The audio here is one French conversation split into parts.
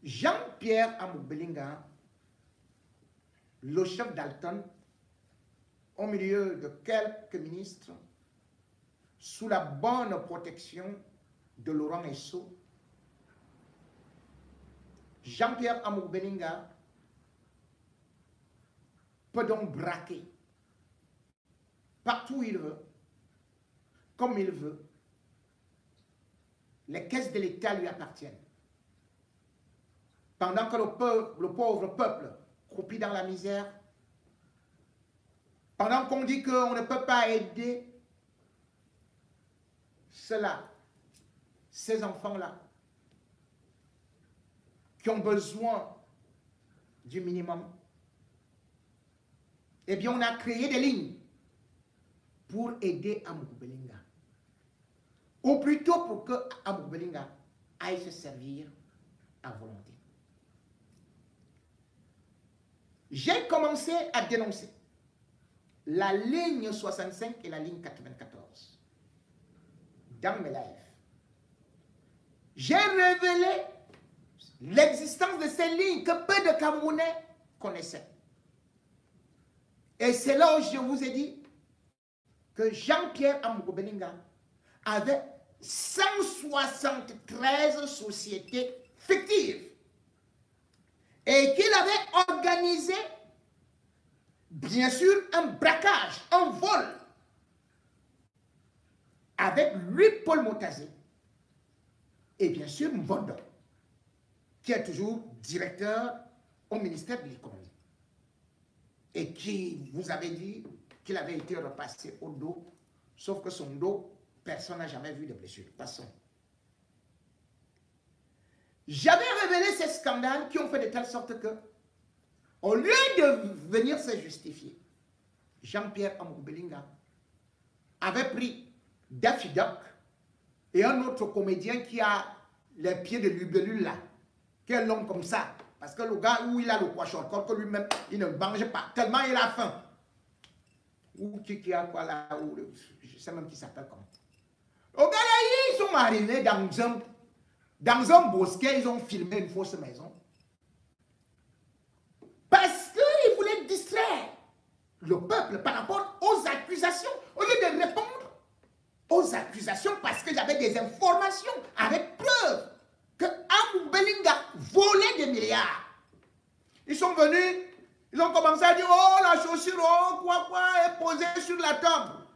Jean-Pierre Amour-Bellinga, le chef d'Alton, au milieu de quelques ministres, sous la bonne protection de Laurent Esso, Jean-Pierre Amour-Bellinga peut donc braquer partout où il veut, comme il veut. Les caisses de l'État lui appartiennent. Pendant que le pauvre peuple croupit dans la misère, pendant qu'on dit qu'on ne peut pas aider ceux-là, ces enfants-là, qui ont besoin du minimum, eh bien, on a créé des lignes pour aider Amour-Bellinga. Ou plutôt pour que Amour-Bellinga aille se servir à volonté. J'ai commencé à dénoncer la ligne 65 et la ligne 94 dans mes lives. J'ai révélé l'existence de ces lignes que peu de Camerounais connaissaient. Et c'est là où je vous ai dit que Jean-Pierre Amour-Bellinga avait 173 sociétés fictives et qu'il avait organisé, bien sûr, un braquage, un vol avec lui, Paul Motazé, et bien sûr Mvondo, qui est toujours directeur au ministère de l'économie et qui vous avait dit qu'il avait été repassé au dos, sauf que son dos, personne n'a jamais vu de blessure. Passons. J'avais révélé ces scandales qui ont fait de telle sorte que, au lieu de venir se justifier, Jean-Pierre Amour-Bellinga avait pris Daffy Duck et un autre comédien qui a les pieds de libellule là, qui est long comme ça, parce que le gars où il a le poisson, que lui-même, il ne mange pas, tellement il a faim. Ou qui a quoi là, ou je ne sais même qui s'appelle comment. Au gars là, ils sont arrivés dans un bosquet, ils ont filmé une fausse maison. Parce qu'ils voulaient distraire le peuple par rapport aux accusations, au lieu de répondre aux accusations, parce que j'avais des informations avec preuve que Amour-Bellinga volait des milliards. Ils sont venus, ils ont commencé à dire, oh la chaussure, oh quoi est posée sur la table.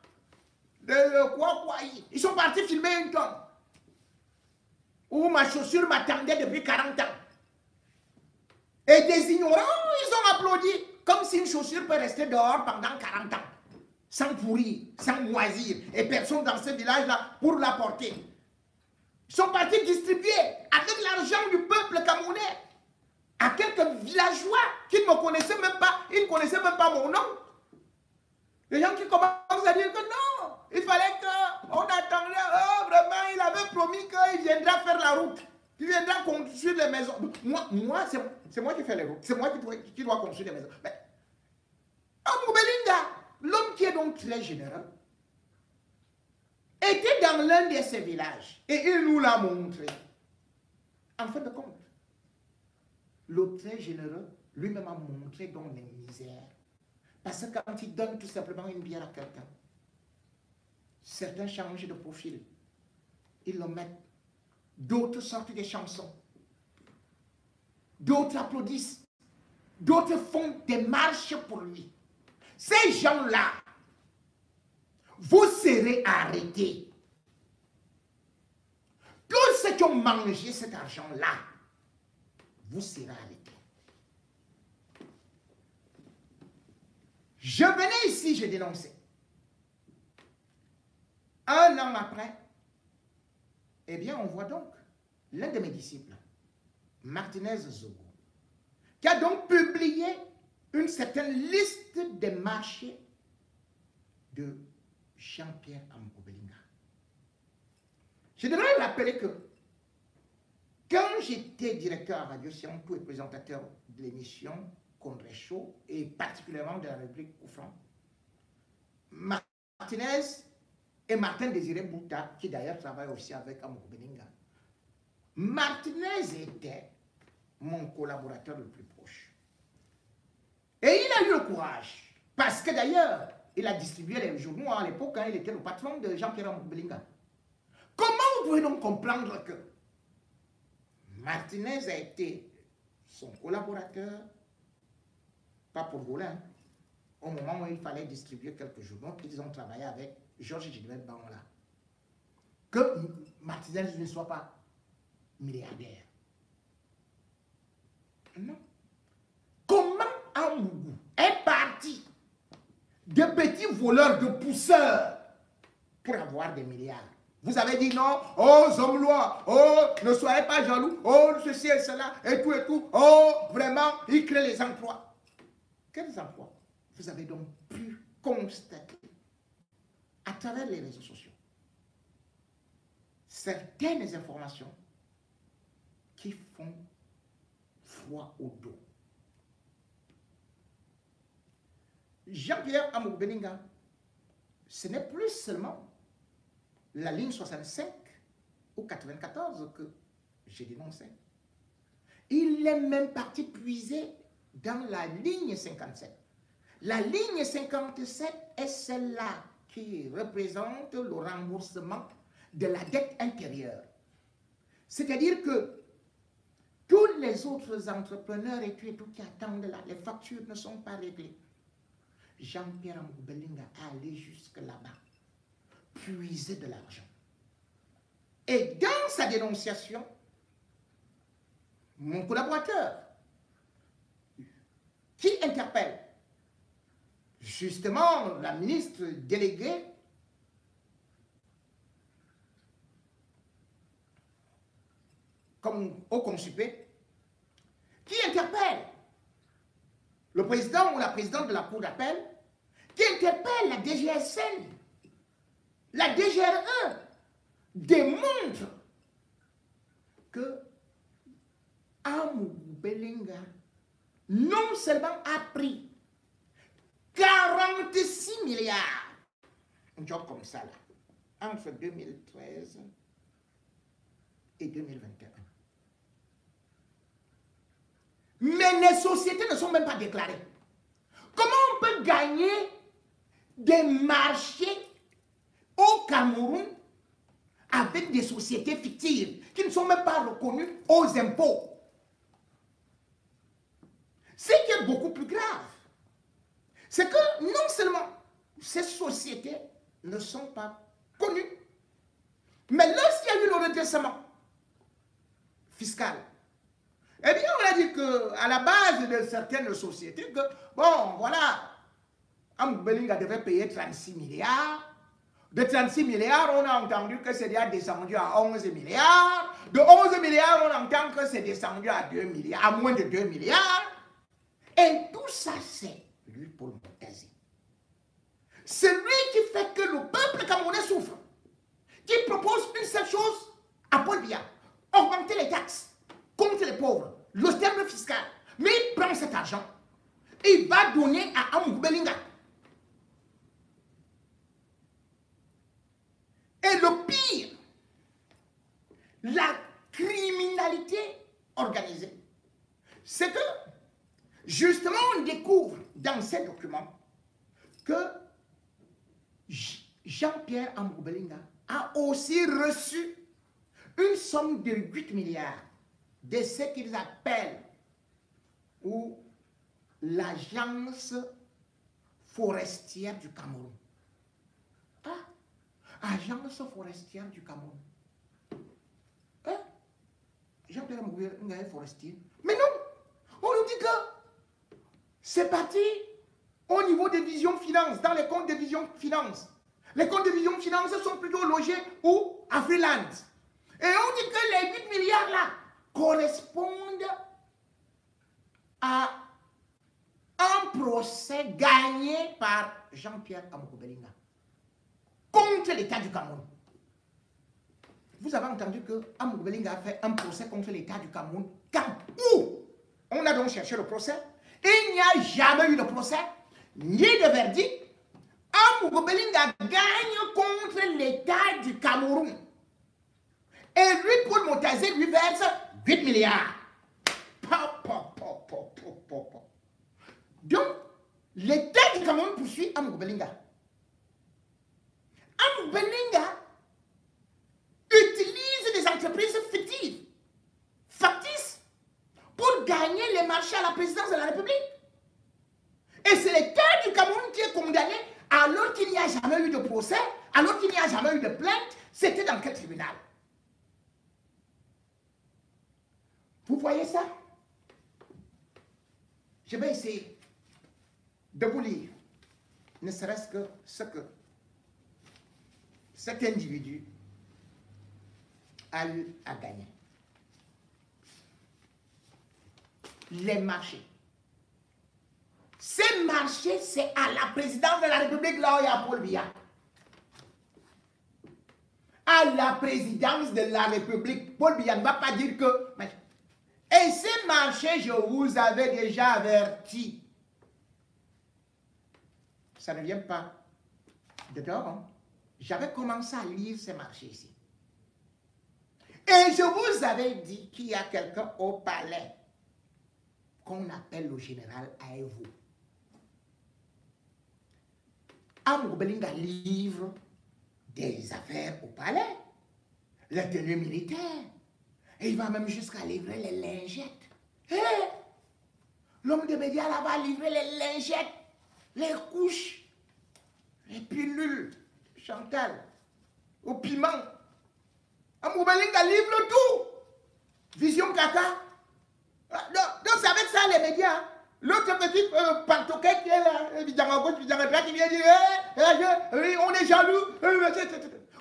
Ils sont partis filmer une tombe où ma chaussure m'attendait depuis 40 ans. Et des ignorants, ils ont applaudi comme si une chaussure peut rester dehors pendant 40 ans, sans pourrir, sans moisir, et personne dans ce village-là pour la porter. Ils sont partis distribuer avec l'argent du peuple camerounais à quelques villageois qui ne me connaissaient même pas, ils ne connaissaient même pas mon nom. Les gens qui commencent à dire que non, il fallait qu'on attendait, oh vraiment, il avait promis qu'il viendra faire la route, qu'il viendra construire les maisons. Moi c'est moi qui fais les routes, c'est moi qui dois construire les maisons. Mais Amour-Bellinga, l'homme qui est donc très généreux, était dans l'un de ces villages et il nous l'a montré. En fin de compte, le très généreux lui-même a montré donc les misères. Parce que quand il donne tout simplement une bière à quelqu'un, certains changent de profil. Ils le mettent. D'autres sortent des chansons. D'autres applaudissent. D'autres font des marches pour lui. Ces gens-là, vous serez arrêtés. Tous ceux qui ont mangé cet argent-là, vous serez arrêtés. Je venais ici, je dénonçais. Un an après, eh bien, on voit donc l'un de mes disciples, Martinez Zogo, qui a donc publié une certaine liste des marchés de Jean-Pierre Amour-Bellinga. Je devrais rappeler que quand j'étais directeur à Radio Scientou et présentateur de l'émission Condré Show, et particulièrement de la rubrique Oufran, Martinez et Martin Désiré Bouta, qui d'ailleurs travaille aussi avec Amour-Bellinga, Martinez était mon collaborateur le plus proche. Et il a eu le courage, parce que d'ailleurs, il a distribué les journaux à l'époque, il était le patron de Jean-Pierre Amour-Belinga. Comment vous pouvez donc comprendre que Martinez a été son collaborateur, pas pour voler, hein, au moment où il fallait distribuer quelques journaux, ils ont travaillé avec Georges Gilbert Bangola. Que Martinez ne soit pas milliardaire. Non. Comment Amougou est parti de petits voleurs, de pousseurs pour avoir des milliards? Vous avez dit non, oh, Zomlois, oh, ne soyez pas jaloux, oh, ceci et cela, et tout, oh, vraiment, il crée les emplois. Quels emplois vous avez donc pu constater à travers les réseaux sociaux? Certaines informations qui font froid au dos. Jean-Pierre Amour-Belinga, ce n'est plus seulement la ligne 65 ou 94 que j'ai dénoncé. Il est même parti puiser dans la ligne 57. La ligne 57 est celle-là qui représente le remboursement de la dette intérieure. C'est-à-dire que tous les autres entrepreneurs et tout qui attendent là, les factures ne sont pas réglées. Jean-Pierre Amour-Belinga est allé jusque là-bas, puiser de l'argent. Et dans sa dénonciation, mon collaborateur, qui interpelle justement la ministre déléguée comme au consupé, qui interpelle le président ou la présidente de la cour d'appel, qui interpelle la DGSN, la DGRE, démontre que Amour-Belinga non seulement a pris 46 milliards, un job comme ça là, entre 2013 et 2021. Mais les sociétés ne sont même pas déclarées. Comment on peut gagner des marchés au Cameroun avec des sociétés fictives qui ne sont même pas reconnues aux impôts? Ce qui est beaucoup plus grave, c'est que non seulement ces sociétés ne sont pas connues, mais lorsqu'il y a eu le redressement fiscal, eh bien, on a dit qu'à la base de certaines sociétés, que, bon, voilà, Amour-Belinga devait payer 36 milliards. De 36 milliards, on a entendu que c'est déjà descendu à 11 milliards. De 11 milliards, on entend que c'est descendu à 2 milliards, à moins de 2 milliards. Et tout ça, c'est lui pour le Moutazi. C'est lui qui fait que le peuple camerounais souffre. Qui propose une seule chose à Paul Biya: augmenter les taxes contre les pauvres, l'austérité fiscale. Mais il prend cet argent et il va donner à Amour-Belinga. Et le pire, la criminalité organisée, c'est que justement on découvre dans ces documents que Jean-Pierre Amour-Belinga a aussi reçu une somme de 8 milliards de ce qu'ils appellent ou l'agence forestière du Cameroun. Agence forestière du Cameroun. Hein? Jean-Pierre Amour-Belinga est forestier. Mais non! On nous dit que c'est parti au niveau des visions finances, dans les comptes de vision finance. Les comptes de vision finance sont plutôt logés où? À Freeland. Et on dit que les 8 milliards là correspondent à un procès gagné par Jean-Pierre Amour-Belinga contre l'État du Cameroun. Vous avez entendu que Amour-Belinga a fait un procès contre l'État du Cameroun. Quand? Où? On a donc cherché le procès. Il n'y a jamais eu de procès, ni de verdict. Amour-Belinga gagne contre l'État du Cameroun. Et lui, Paul Moutazi, lui verse 8 milliards. Donc, l'État du Cameroun poursuit Amadou Belinga. Amadou Belinga utilise des entreprises fictives, factices, pour gagner les marchés à la présidence de la République. Et c'est l'État du Cameroun qui est condamné alors qu'il n'y a jamais eu de procès, alors qu'il n'y a jamais eu de plainte. C'était dans quel tribunal? Vous voyez ça? Je vais essayer de vous lire, ne serait-ce que ce que cet individu a eu à gagner. Les marchés. Ces marchés, c'est à la présidence de la République, là où il y a Paul Biya. À la présidence de la République, Paul Biya ne va pas dire que... Et ces marchés, je vous avais déjà averti. Ça ne vient pas de dehors. Hein? J'avais commencé à lire ces marchés ici. Et je vous avais dit qu'il y a quelqu'un au palais qu'on appelle le général Aévo. Amadou Belinga livre des affaires au palais, la tenue militaire. Et il va même jusqu'à livrer les lingettes. Hey! L'homme de médias là va livrer les lingettes, les couches, les pilules, Chantal, au piment. Amadou Belinga livre tout. Vision Kaka. Donc c'est avec ça les médias. L'autre petit pantoquet qui est là, Vidjanga gauche, Vidjanga droite, qui vient dire on est jaloux.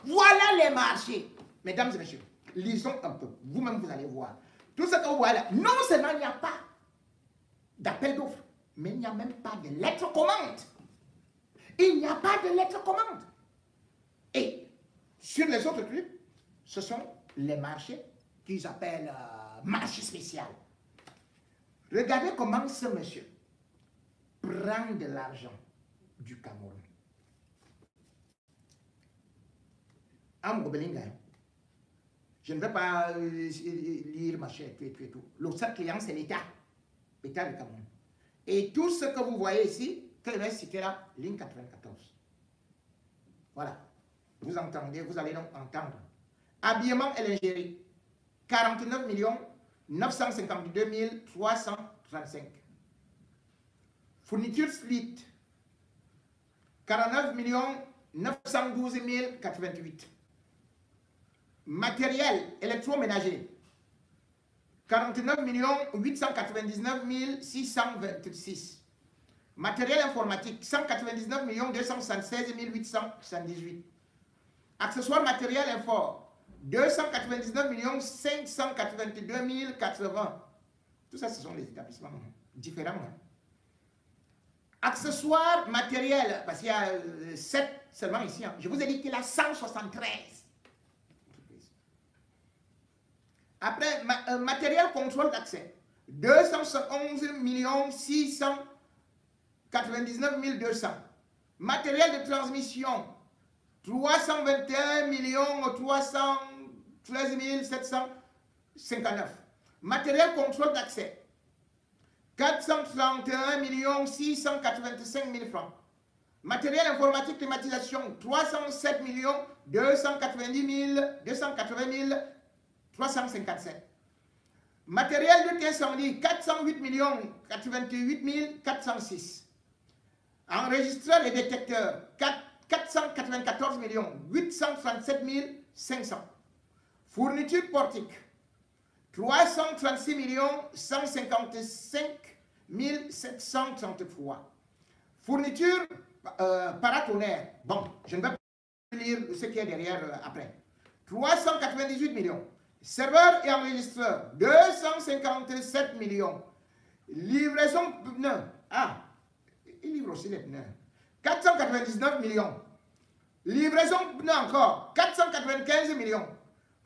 Voilà les marchés. Mesdames et messieurs, lisons un peu. Vous-même, vous allez voir. Tout ce que vous voyez là, non seulement il n'y a pas d'appel d'offres, mais il n'y a même pas de lettre commande. Il n'y a pas de lettre commande. Et sur les autres trucs, ce sont les marchés qu'ils appellent marché spécial. Regardez comment ce monsieur prend de l'argent du Cameroun. Amadou Belinga, je ne vais pas lire machin et tout. Le seul client, c'est l'État. L'État du Cameroun. Et tout ce que vous voyez ici, que je vais citer là, ligne 94. Voilà. Vous entendez, vous allez donc entendre. Habillement et lingerie, 49 952 335. Fourniture split, 49 912 088. Matériel électroménager, 49 899 626. Matériel informatique, 199 276 878. Accessoires matériel infort, 299 582 080. Tout ça, ce sont les établissements différents. Accessoires matériel, parce qu'il y a 7 seulement ici. Je vous ai dit qu'il y a 173. Après, matériel contrôle d'accès, 211 699 200. Matériel de transmission, 321 313 759. Matériel contrôle d'accès, 431 685 000 francs. Matériel informatique climatisation, 307 280 357. Matériel de incendie, 408 88 406. Enregistreur et détecteur, 494 837 500. Fourniture portique, 336 155 733. Fourniture paratonnerre. Bon, je ne vais pas lire ce qui est derrière après. 398 millions. Serveur et enregistreur, 257 millions. Livraison pneus. Ah, il livre aussi les pneus. 499 millions. Livraison pneus encore, 495 millions.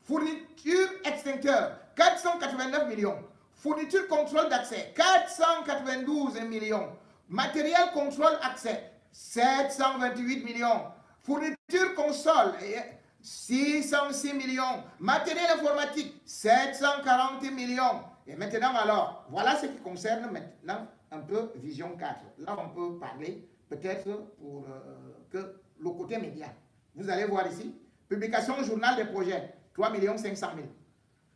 Fourniture extincteur, 489 millions. Fourniture contrôle d'accès, 492 millions. Matériel contrôle accès, 728 millions. Fourniture console, 606 millions. Matériel informatique, 740 millions. Et maintenant, alors, voilà ce qui concerne maintenant un peu vision 4. Là, on peut parler peut-être pour que le côté média. Vous allez voir ici, publication journal des projets, 3 500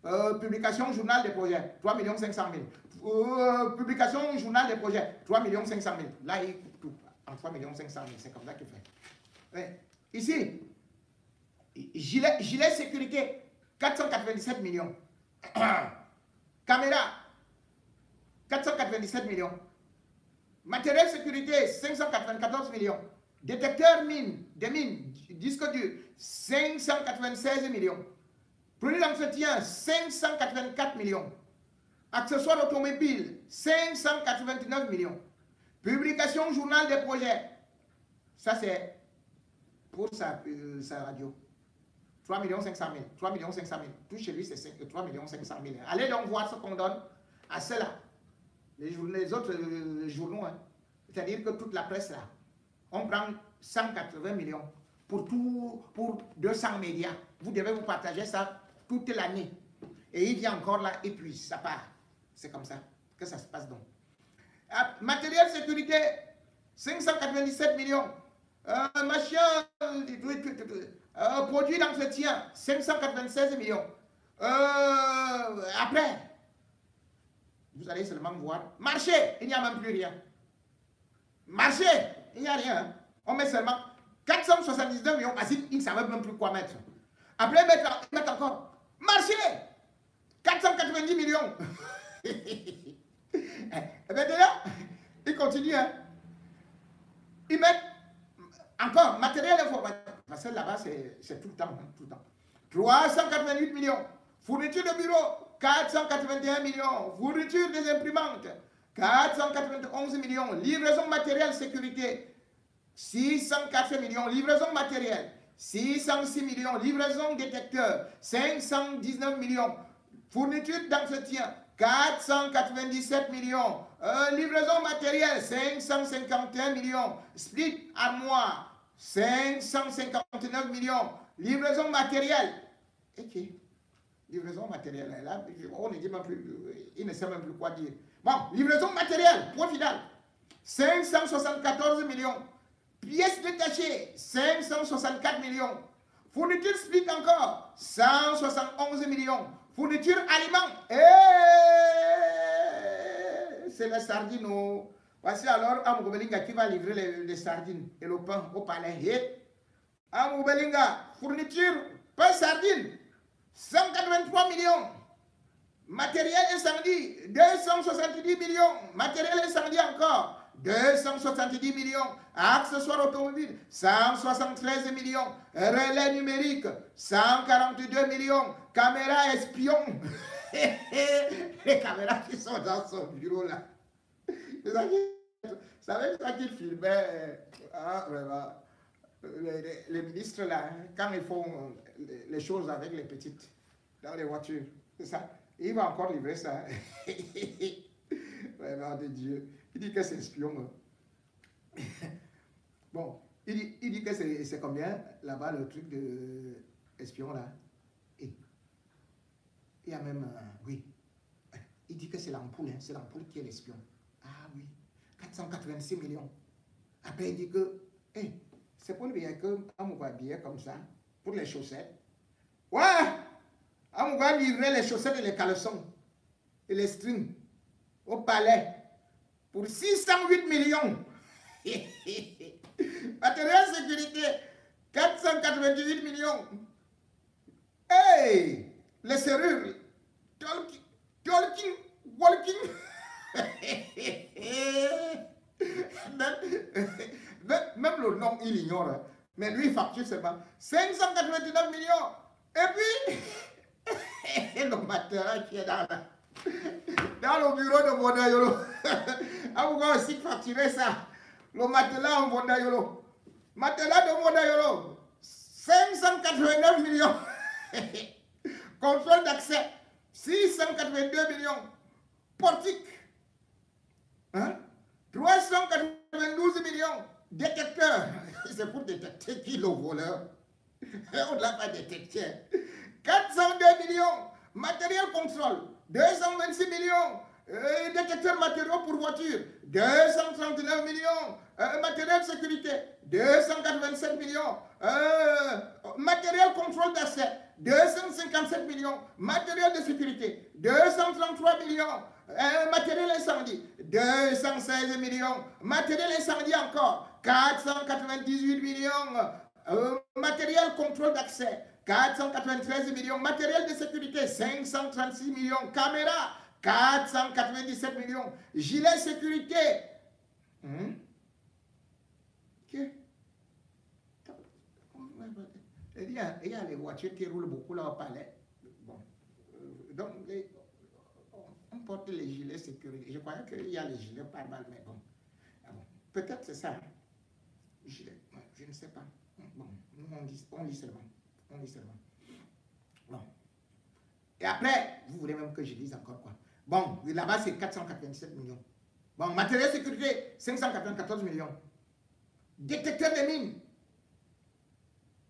000. Publication journal des projets, 3 500 000. Publication journal des projets, 3 500 000. Là, il coupe tout en 3 500 000. C'est comme ça qu'il fait. Ouais. Ici, gilet sécurité, 497 millions. Caméra, 497 millions. Matériel sécurité, 594 millions. Détecteur mine, des mines, disque dur, 596 millions. Produit d'entretien, 584 millions. Accessoires automobiles, 589 millions. Publication journal des projets. Ça, c'est pour sa radio. 3 500 000. 3 500 000. Tout chez lui, c'est 3 500 000. Allez donc voir ce qu'on donne à ceux-là. Les autres journaux. Hein. C'est-à-dire que toute la presse, là, on prend 180 millions pour 200 médias. Vous devez vous partager ça toute l'année. Et il vient encore là, et puis ça part. C'est comme ça que ça se passe donc. Matériel sécurité, 597 millions. Machin, produit d'entretien, 596 millions. Après, vous allez seulement voir. Marché, il n'y a même plus rien. Marché, il n'y a rien. Hein. On met seulement 479 millions parce qu'ils ne savaient même plus quoi mettre. Après, ils mettent encore. Marché, 490 millions. Et bien là, ils continuent. Hein. Ils mettent encore matériel informatique. Parce que là-bas, c'est tout le temps. Hein, tout le temps. 388 millions. Fourniture de bureau, 481 millions. Fourniture des imprimantes, 491 millions. Livraison matériel sécurité, 604 millions. Livraison matériel, 606 millions. Livraison détecteur, 519 millions. Fourniture d'entretien, 497 millions. Livraison matérielle, 551 millions. Split armoire, 559 millions. Livraison matérielle. Ok. Livraison matérielle. Là, on ne dit même plus, il ne sait même plus quoi dire. Bon, livraison matérielle, point final. 574 millions. Pièces détachées, 564 millions. Fourniture split encore, 171 millions. Fourniture aliments, c'est la sardine. Voici alors Amoubelinga qui va livrer les sardines et le pain au palais. Amoubelinga, fourniture, pain sardine, 183 millions. Matériel incendie, 270 millions. Matériel incendie encore, 270 millions. Accessoires automobiles, 173 millions. Relais numérique, 142 millions. Caméras espion. Les caméras qui sont dans son bureau là. Vous savez ça qui filmait vraiment, les ministres là, quand ils font les choses avec les petites dans les voitures, c'est ça. Il va encore livrer ça. Vraiment de Dieu. Il dit que c'est espion. Bon, il dit que c'est combien là-bas le truc de espion là. Et il y a même, oui, il dit que c'est l'ampoule, hein, c'est l'ampoule qui est l'espion. Ah oui, 486 millions. Après il dit que, c'est pour le billet que on va habiller comme ça, pour les chaussettes. Ouais, on va livrer les chaussettes et les caleçons et les strings au palais pour 608 millions. Matériel sécurité, 498 millions. Hey, les serrures, talking, walking. Même le nom, il ignore. Mais lui, il facture seulement 589 millions. Et puis, le matériel qui est dans le bureau de Bondayolo. On va aussi facturer ça. Le matelas en Bondayolo. Matelas de Bondayolo. 589 millions. Contrôle d'accès. 682 millions. Portique. Hein? 392 millions. Détecteur. C'est pour détecter qui le voleur. On ne l'a pas détecté. 402 millions. Matériel contrôle. 226 millions. Détecteurs matériaux pour voiture, 239 millions. Matériel sécurité, 287 millions. Matériel contrôle d'accès, 257 millions. Matériel de sécurité, 233 millions. Matériel incendie, 216 millions. Matériel incendie encore, 498 millions. Matériel contrôle d'accès, 493 millions. Matériel de sécurité, 536 millions. Caméra, 497 millions. Gilet sécurité. Il y a les voitures qui roulent beaucoup là au palais. Bon. Donc, on porte les gilets sécurité. Je croyais qu'il y a les gilets pas mal, mais bon. Ah bon. Peut-être c'est ça. Gilet. Je ne sais pas. Bon, nous on lit seulement. On lit seulement. Bon. Et après, vous voulez même que je lise encore quoi? Bon, là-bas c'est 487 millions. Bon, matériel sécurité, 594 millions. Détecteur de mines.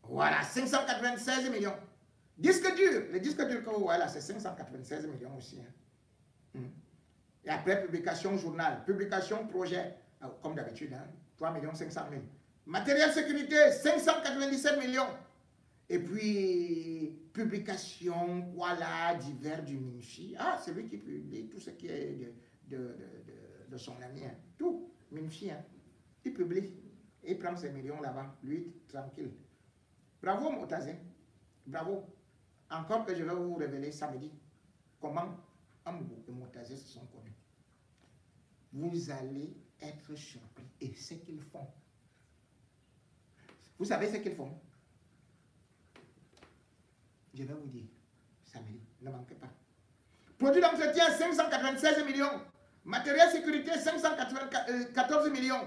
Voilà, 596 millions. Disque dur, le disque dur que vous voyez là, c'est 596 millions aussi. Hein. Et après, publication journal, publication projet, comme d'habitude, hein, 3 500 000. Matériel sécurité, 597 millions. Et puis, publication, voilà, divers du Minfi. Ah, c'est lui qui publie tout ce qui est de son ami. Hein. Tout, Minfi. Hein. Il publie. Il prend ses millions là-bas. Lui, tranquille. Bravo, Motazé. Bravo. Encore que je vais vous révéler samedi comment Ambou et Motazé se sont connus. Vous allez être surpris. Et ce qu'ils font. Vous savez ce qu'ils font? Je vais vous dire samedi. Ne manquez pas. Produit d'entretien, 596 millions. Matériel sécurité, 514 millions.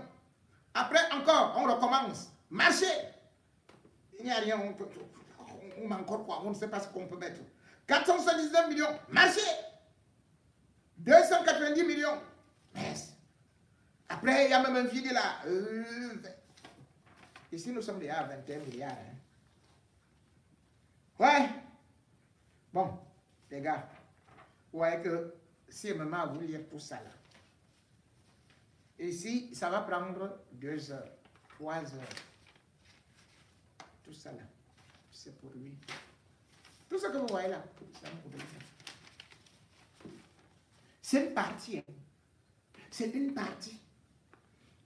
Après, encore, on recommence. Marché. Il n'y a rien. On a encore quoi? On ne sait pas ce qu'on peut mettre. 479 millions. Marché. 290 millions. Yes. Après, il y a même un vide là. Ici, nous sommes déjà à 21 milliards. Hein. Ouais. Bon, les gars. Vous voyez que si maman a voulu lire tout ça là. Ici, ça va prendre 2 heures, 3 heures. Tout ça là, c'est pour lui. Tout ce que vous voyez là, c'est une partie. Hein. C'est une partie.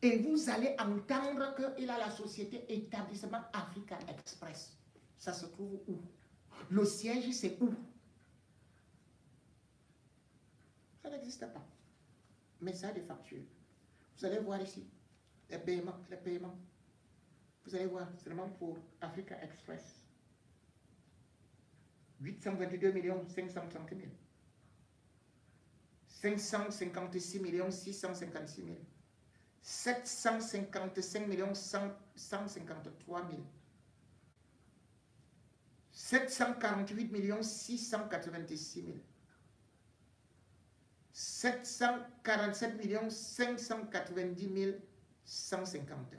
Et vous allez entendre qu'il a la société Établissement Africa Express. Ça se trouve où? Le siège, c'est où? Ça n'existe pas. Mais ça a des factures. Vous allez voir ici, les paiements, les paiements. Vous allez voir, seulement pour Africa Express. 822 530 000. 556 656 000. 755 153 000. 748 686 000. 747 590 151.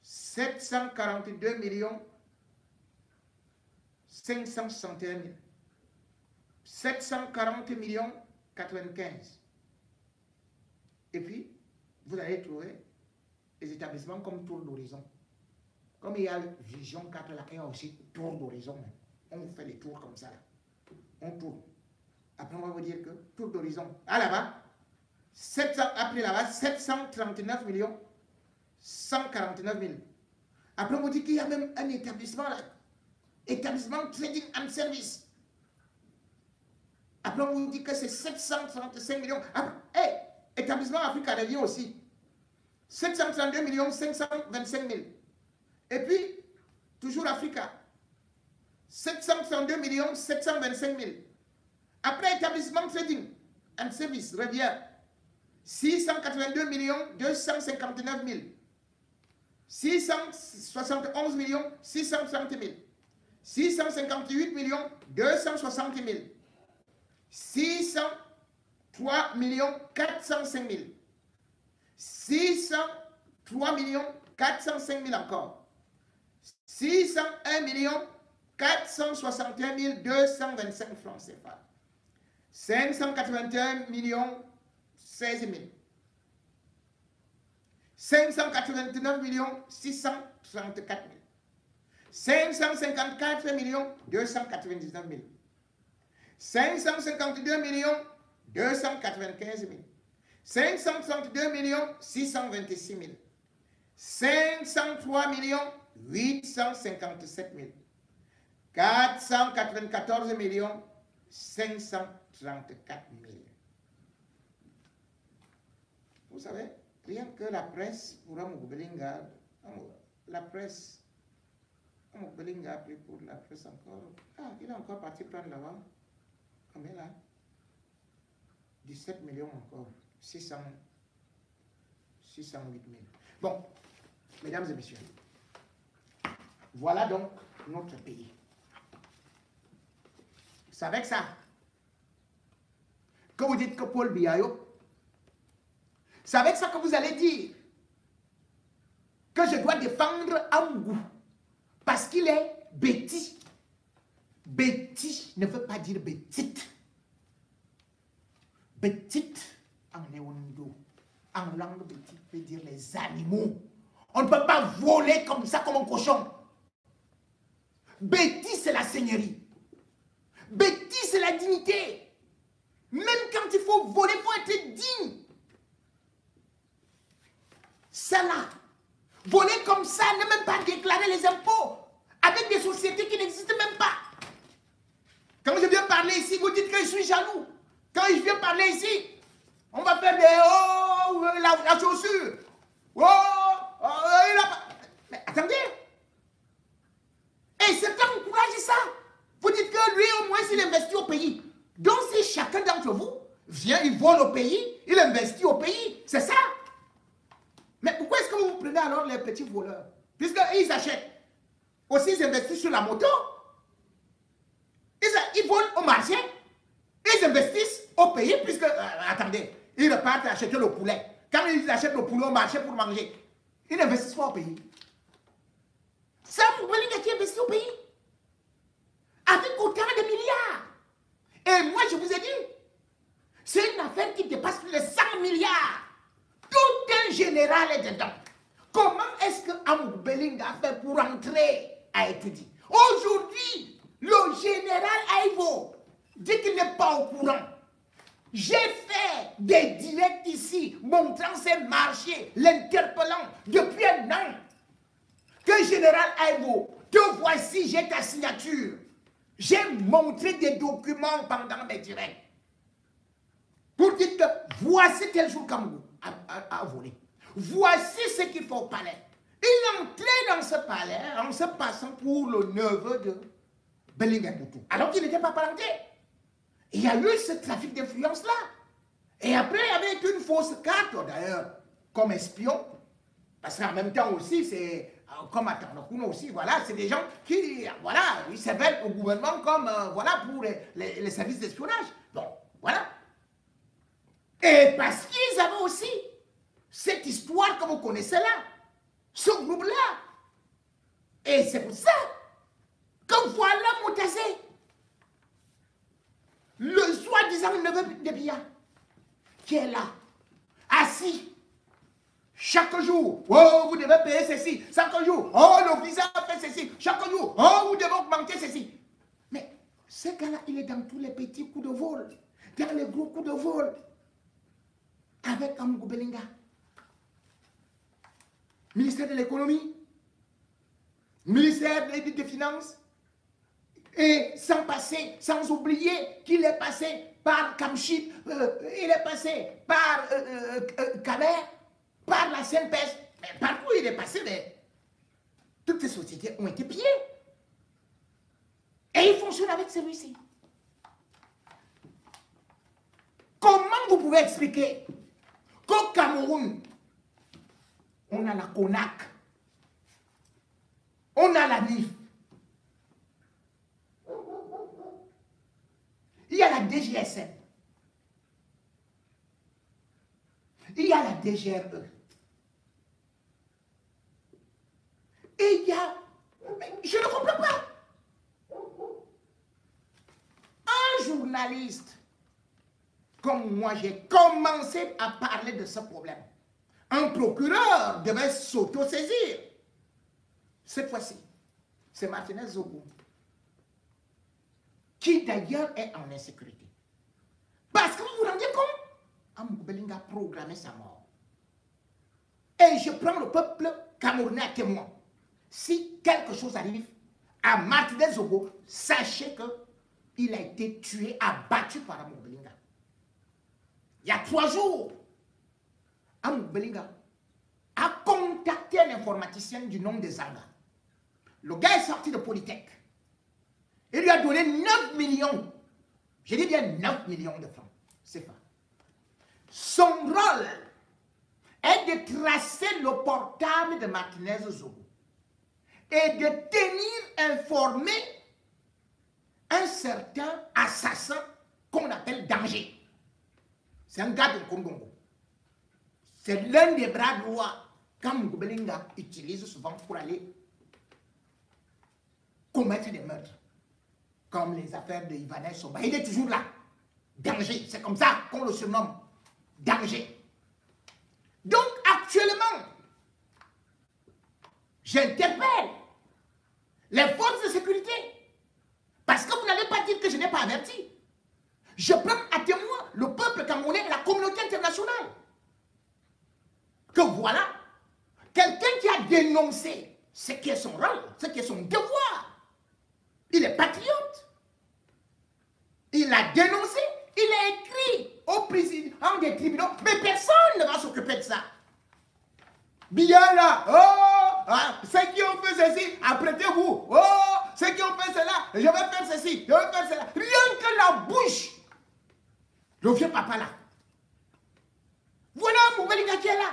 742 561 000. 740 95. Et puis, vous allez trouver les établissements comme Tour d'Horizon. Comme il y a Vision 4 là, il y a aussi Tour d'Horizon. On fait des tours comme ça. Là. On tourne. Après, on va vous dire que Tour d'Horizon. Ah là-bas, après là-bas, 739 149 000. Après, on vous dit qu'il y a même un établissement là. Établissement Trading and Service. Après, on vous dit que c'est 735 millions. Après, hey, établissement Africa revient aussi. 732 525 000. Et puis, toujours Africa. 732 725 000. Après, établissement Trading and Service revient. 682 259 000. 671 630 000. 658 260 000. 603 405 000. 603 405 000 encore. 601 461 225 francs CFA. 581 millions 16 000. 589 millions 634 000. 554 millions 299 000. 552 millions 295 000. 562 millions 626 000. 503 millions 857 000. 494 millions 534 000. Vous savez, rien que la presse pour Amoubelinga, la presse, Amoubelinga a pris pour la presse encore. Ah, il est encore parti prendre là-bas. Combien là? 17 millions encore. 608 000. Bon, mesdames et messieurs, voilà donc notre pays. C'est avec ça que vous dites que Paul Biayo, c'est avec ça que vous allez dire que je dois défendre Amgou parce qu'il est bêtis. Bêtis ne veut pas dire bêtite. Bêtite en néondo, en langue bêtite veut dire les animaux. On ne peut pas voler comme ça comme un cochon. Bêtis c'est la seigneurie. Bêtis c'est la dignité. Même quand il faut voler, il faut être digne. Ça là, voler comme ça, ne même pas déclarer les impôts avec des sociétés qui n'existent même pas. Quand je viens parler ici, vous dites que je suis jaloux. Quand je viens parler ici, on va faire des oh, la chaussure. Oh, il a pas. Mais attendez. Et c'est quand vous encouragez ça. Vous dites que lui, au moins, s'il investit au pays. Donc, si chacun d'entre vous vient, il vole au pays, il investit au pays. C'est ça. Mais pourquoi est-ce que vous prenez alors les petits voleurs? Puisqu'ils achètent. Aussi, ils investissent sur la moto. Ils volent au marché. Ils investissent au pays, puisque, attendez, ils repartent acheter le poulet. Quand ils achètent le poulet au marché pour manger, ils n'investissent pas au pays. C'est un poulet qui investit au pays. Avec autant de milliards. Et moi, je vous ai dit, c'est une affaire qui dépasse les 100 milliards. Tout un général est dedans. Comment est-ce que Amou Belinga a fait pour entrer a été dit. Aujourd'hui, le général Aïvo dit qu'il n'est pas au courant. J'ai fait des directs ici, montrant ses marchés, l'interpellant depuis un an. Que général Aïvo, te voici, j'ai ta signature. J'ai montré des documents pendant mes directs. Pour dire que voici tel jour Kamgou a volé. Voici ce qu'il faut au palais. Il est entré dans ce palais en se passant pour le neveu de Belinga Boutou. Alors qu'il n'était pas parenté. Il y a eu ce trafic d'influence-là. Et après, il y avait une fausse carte, d'ailleurs, comme espion. Parce qu'en même temps aussi, c'est comme à Tarnakouna aussi, voilà, c'est des gens qui, voilà, ils s'appellent au gouvernement comme, voilà, pour les services d'espionnage. Bon, voilà. Et parce qu'ils avaient aussi cette histoire que vous connaissez là, ce groupe-là. Et c'est pour ça que voilà Moutazé, le soi-disant neveu de Biya, qui est là, assis, chaque jour, oh, vous devez payer ceci, chaque jour, oh, le visa fait ceci, chaque jour, oh, vous devez augmenter ceci. Mais ce gars-là, il est dans tous les petits coups de vol, dans les gros coups de vol, avec Amgou Belinga. Ministère de l'économie, ministère des finances, et sans passer, sans oublier qu'il est passé par Kamchit, il est passé par Kamer, par la CNPS, mais partout il est passé, mais toutes ces sociétés ont été pillées. Et il fonctionne avec celui-ci. Comment vous pouvez expliquer qu'au Cameroun, on a la CONAC, on a la NIF, il y a la DGSN, il y a la DGRE, et il y a... Mais je ne comprends pas. Un journaliste comme moi, j'ai commencé à parler de ce problème. Un procureur devait s'auto-saisir. Cette fois-ci, c'est Martinez Zogo, qui d'ailleurs est en insécurité. Parce que vous vous rendez compte, Amougou Bellinga a programmé sa mort. Et je prends le peuple camerounais à témoin. Si quelque chose arrive à Martinez Zogo, sachez qu'il a été tué, abattu par Amougou Bellinga. Il y a 3 jours, Amougou Bellinga a contacté un informaticien du nom de Zanga. Le gars est sorti de Polytech. Il lui a donné 9 millions. Je dis bien 9 millions de francs. C'est ça. Son rôle est de tracer le portable de Martinez Zogo et de tenir informé un certain assassin qu'on appelle Danger. C'est un gars de Congo. C'est l'un des bras droits qu'Amougou Bellinga utilise souvent pour aller commettre des meurtres. Comme les affaires de Ivanez Somba. Il est toujours là. Danger. C'est comme ça qu'on le surnomme. Danger. Donc actuellement, j'interpelle les forces de sécurité. Parce que vous n'allez pas dire que je n'ai pas averti. Je prends à témoin le peuple camerounais et la communauté internationale. Que voilà, quelqu'un qui a dénoncé ce qui est son rôle, ce qui est son devoir. Il est patriote. Il a dénoncé, il a écrit au président des tribunaux, mais personne ne va s'occuper de ça. Bien là, oh, ceux qui ont fait ceci, apprêtez-vous. Oh, ceux qui ont fait cela, je vais faire ceci, je vais faire cela. Rien que la bouche. Le vieux papa là. Voilà mon Bellinga qui est là.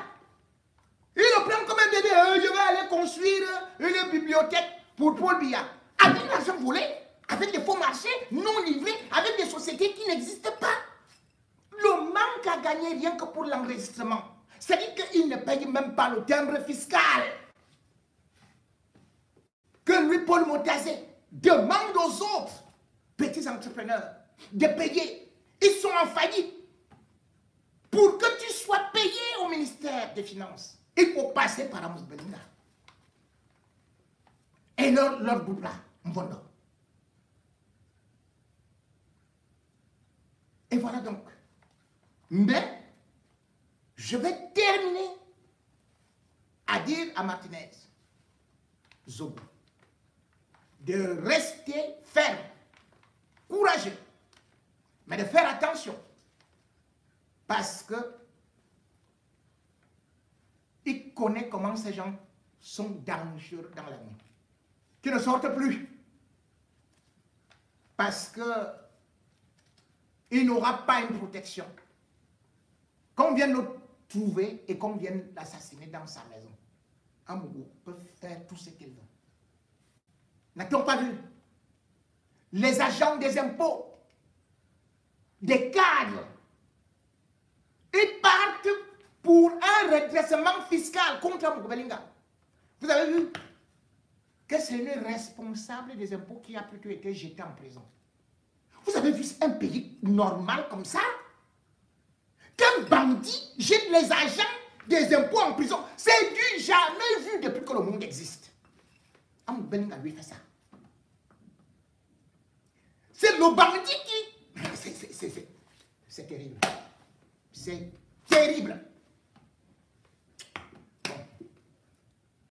Il le prend comme un bébé. Je vais aller construire une bibliothèque pour Paul Biya. Avec l'argent volé, avec des faux marchés non livrés, avec des sociétés qui n'existent pas. Le manque à gagner rien que pour l'enregistrement. C'est-à-dire qu'il ne paye même pas le timbre fiscal. Que lui, Paul Motazé, demande aux autres petits entrepreneurs de payer. Ils sont en faillite. Pour que tu sois payé au ministère des Finances, il faut passer par Amougou Bellinga. Et leur bout là, Mvondo. Et voilà donc. Mais, je vais terminer à dire à Martinez Zogo de rester ferme, courageux, mais de faire attention. Parce que il connaît comment ces gens sont dangereux dans la nuit. Qui ne sortent plus. Parce que il n'aura pas une protection. Qu'on vienne le trouver et qu'on vienne l'assassiner dans sa maison. Amougou peut faire tout ce qu'il veut. N'a-t-on pas vu? Les agents des impôts, des cadres, ils partent pour un redressement fiscal contre Amougou Bellinga. Vous avez vu que c'est le responsable des impôts qui a plutôt été jeté en prison. Vous avez vu un pays normal comme ça? Qu'un bandit jette les agents des impôts en prison, c'est du jamais vu depuis que le monde existe. Amougou Bellinga lui fait ça. C'est le bandit qui... C'est terrible. C'est terrible.